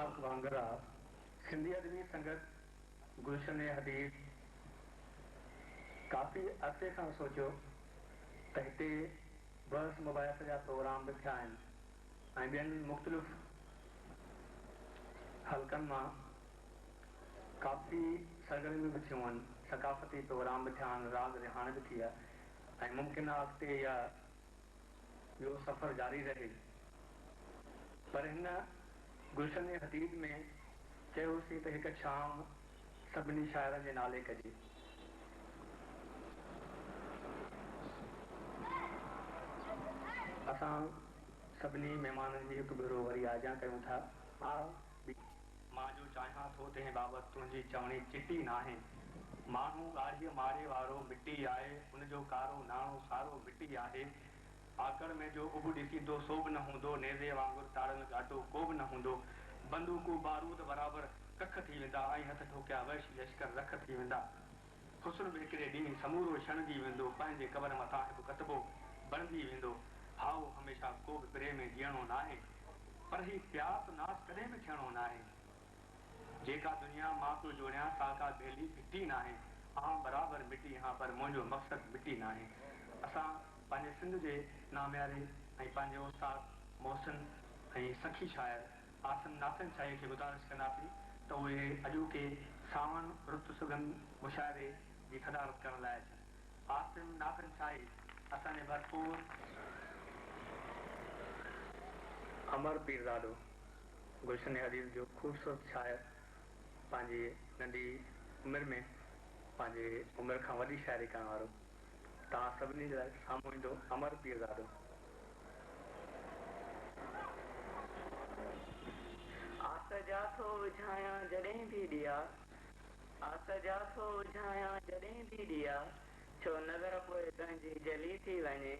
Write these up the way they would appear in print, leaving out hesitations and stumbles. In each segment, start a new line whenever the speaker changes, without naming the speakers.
इत्तेफाक वांगुरु सिंधी अदबी संगत गुलशन हदीस काफ़ी अरसे खां सोचियो त हिते बहस मुबाहिस जा प्रोग्राम बि थिया आहिनि ऐं ॿियनि मुख़्तलिफ़ हलकनि मां काफ़ी सरगर्मियूं बि थियूं आहिनि, सकाफ़ती प्रोग्राम बि थिया आहिनि, राग रिहाण बि थी आहे ऐं मुमकिन आहे अॻिते इहा ॿियो सफ़र जारी रहे। पर हिन गुलशन हदीद में चयोसीं त हिकु शाम सभिनी शाइरनि जे नाले कजे। असां सभिनी महिमाननि जी हिकु भेरो वरी आजा कयूं था। मां जो चाहियां थो तंहिं बाबति तुंहिंजी चवणी चिटी न आहे। माण्हू ॻाढ़ीअ मारे वारो मिटी आहे, उनजो कारो नाणो सारो मिटी आहे। आकड़ में जो उब ॾिसींदो सो बि न हूंदो, नेज़े वांगुरु ताड़ियल घाटो को बि न हूंदो। बंदूकूं बारूद बराबरि कख थी वेंदा ऐं हथ ठोकिया वैश लश्कर रख थी वेंदा। हुस्न बि हिकिड़े ॾींहुं समूरो छणिजी वेंदो, पंहिंजे कबर मथां हिकु कतबो बणिजी वेंदो। हाउ हमेशह को बि प्रेम में जीअणो न आहे, पर ही प्यास नास कॾहिं बि थियणो न आहे। जेका दुनिया मां पियो जोड़ियां साका बेली फिटी न आहे। आउं बराबरि मिटी आहियां पर मुंहिंजो मक़सदु मिटी न आहे। असां पंहिंजे सिंध जे नाम्यारे ऐं पंहिंजे उस्ताद मोहसिन ऐं सखी शाइर आसिम नासिन शाही खे गुज़ारिश कंदासीं त उहे अॼोके सावण रुत सुगंध मुशाइरे जी खदारत करण लाइ अचनि। आसिम नासिन शाही असांजे भरपूर अमर पीरज़ादो गुलशन हदीस जो ख़ूबसूरत शाइर, पंहिंजी नंढी उमिरि में पंहिंजे उमिरि खां वॾी शाइरी करण वारो, तव्हां सभिनी जे लाइ साम्हूं ईंदो अमर पीरज़ादो।
आस जा थो विझायां जॾहिं बि ॾिया, आस जा थो विझायां जॾहिं बि ॾिया, छो नज़र पोइ तुंहिंजी जली थी वञे।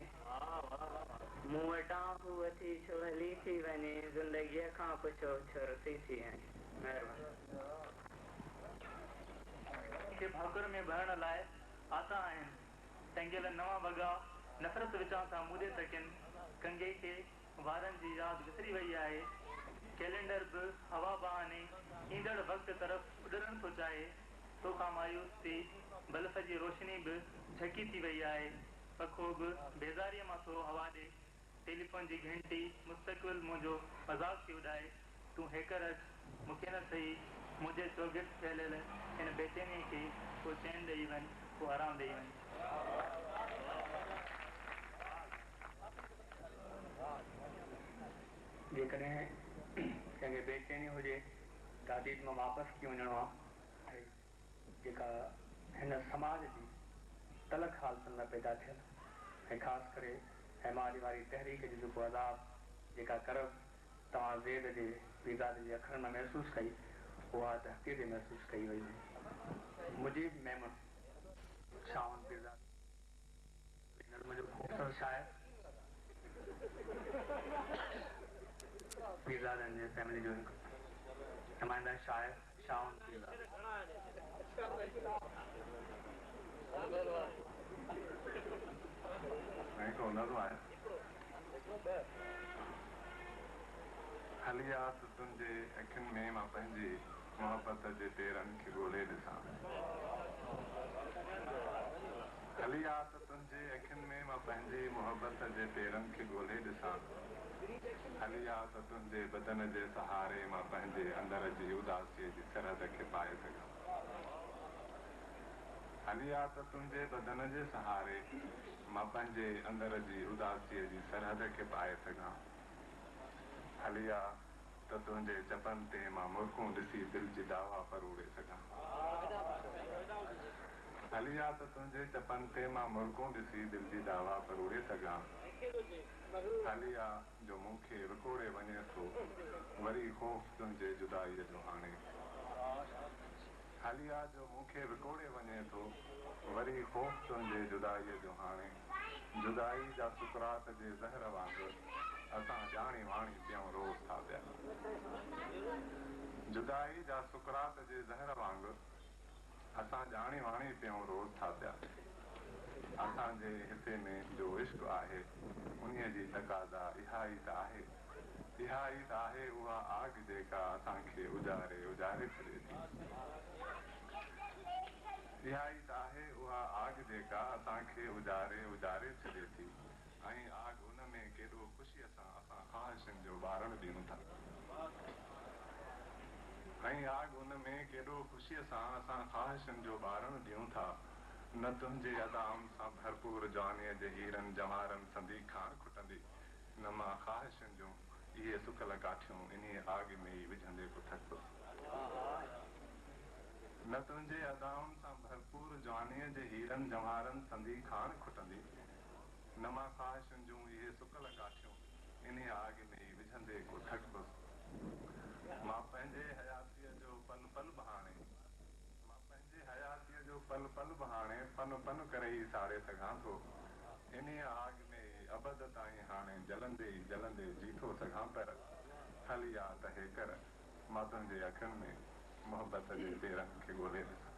मूं वटां हू वठी छो हली थी वञे, ज़िंदगीअ खां पुछो छो रुसी थी वञे। महिरबानी।
भाकुर में भरण लाइ आता आहिनि, टंगियल नवां वॻा नफ़रत विचां सां मूॾे सकिन। कंगे खे वारनि जी यादि विसरी वई आहे, कैलेंडर बि हवा बहाने ईंदड़ वक़्त तरफ़ उॾरण थो चाहे। तोखां मायूस थी बल्ब जी रोशनी बि झकी थी वई आहे, पखो बि बेज़ारीअ मां थो हवा ॾे। टेलीफोन जी घंटी मुस्तक़बिल मुंहिंजो मज़ाक थी उॾाए। तूं हेकर अच, मूंखे न सही मुंहिंजे चौगिर्द फैलियल हिन बेचैनी खे को चैन ॾेई वञ, को आराम ॾेई वञ।
जेकॾहिं कंहिंखे बेचैनी हुजे दादी मां वापसि थी वञिणो आहे, जेका हिन समाज जी तलख़ हालतुनि में पैदा थियल ऐं ख़ासि करे हिमाली वारी तहरीक जो जेको अज़ाब, जेका करब तव्हां ज़ेद जे पीरज़ादे जे अखरनि में महसूसु कई, उहा त हक़ीक़त ते महसूसु कई वई हुई। मुजीब मेमन शाहन पीरज़ादे मुंहिंजो ख़ूबसूरत शाइर, पीरज़ादनि जे फैमिली जो हिकु नुमाइंदा शाइर शाहन पीरज़ादे।
हली आ त तुंहिंजे अखियुनि में मां पंहिंजी मोहबत जे पेरनि खे ॻोल्हे ॾिसां। हली आ त तुंहिंजे अखियुनि में मां पंहिंजी मोहबत जे पेरनि खे ॻोल्हे ॾिसां। हली आ त तुंहिंजे बदन जे सहारे मां पंहिंजे अंदर जी उदासीअ जी सरहद खे पाए सघां। हली आ त तुंहिंजे बदन जे सहारे मां पंहिंजे अंदर जी उदासीअ जी सरहद खे पाए सघां। हली आ त तुंहिंजे चपनि ते मां मुल्कूं ॾिसी दिलि जी दावा परोड़े सघां। हली आ त तुंहिंजे चपनि ते मां मुल्कूं ॾिसी दिलि जी दावा परोड़े सघां। हली आ जो मूंखे विकोड़े वञे थो वरी ख़ौफ़ तुंहिंजे जुदाईअ जो हाणे। हली आ जो मूंखे विकोड़े वञे थो वरी ख़ौफ़ तुंहिंजे जुदाईअ जो हाणे। जुदाई जा सुकरात जे ज़हर वांगुरु असां ॼाणी वाणी पियूं रोज़ था पिया। जुदाई जा सुकरात जे ज़हर वांगुरु असां ॼाणी वाणी पियूं रोज़ था पिया। असांजे हिसे में जो इश्क़ आहे उन्हीअ जी तक़ाज़ा इहा ई त आहे। इहा ई त आहे उहा आग जे जेका असांखे उजारे उजारे छॾे थी। इहा ई त आहे उहा आग जेका असांखे उजारे उजारे छॾे थी। ऐं आग उन में केॾो ख़ुशीअ सां असां ख़्वाहिशुनि जो ॿारणु ॾियूं था। ऐं आग उन में केॾो ख़ुशीअ सां असां ख़्वाहिशुनि जो ॿारणु ॾियूं था। न तुंहिंजे अदाम सां भरपूर जवानीअ जे हीरनि जवाहरनि संदी खाण खुटंदी। न मां ख़्वाहिशुनि जूं इहे सुकल काठियूं इन्हीअ आग में ई विझंदे को थकबुसि। न तुंहिंजे अदाम सां भरपूर जवानीअ जे हीरनि जवाहरनि संदी खाण खुटंदी। न मां ख़्वाहिशुनि जूं इहे सुकल काठियूं इन्हीअ आग में ई विझंदे को थकबुसि। मां पंहिंजे हयातीअ जो पल पल बहाणे पल पल बहाणे पन पन करे ई साड़े सघां थो। इन्हीअ आग में अबद ताईं हाणे जलंदे ई जलंदे जी थो सघां। पर हल या त हे कर मां तुंहिंजे अखियुनि में मोहबत जे पेरनि खे ॻोल्हे ॾिसां।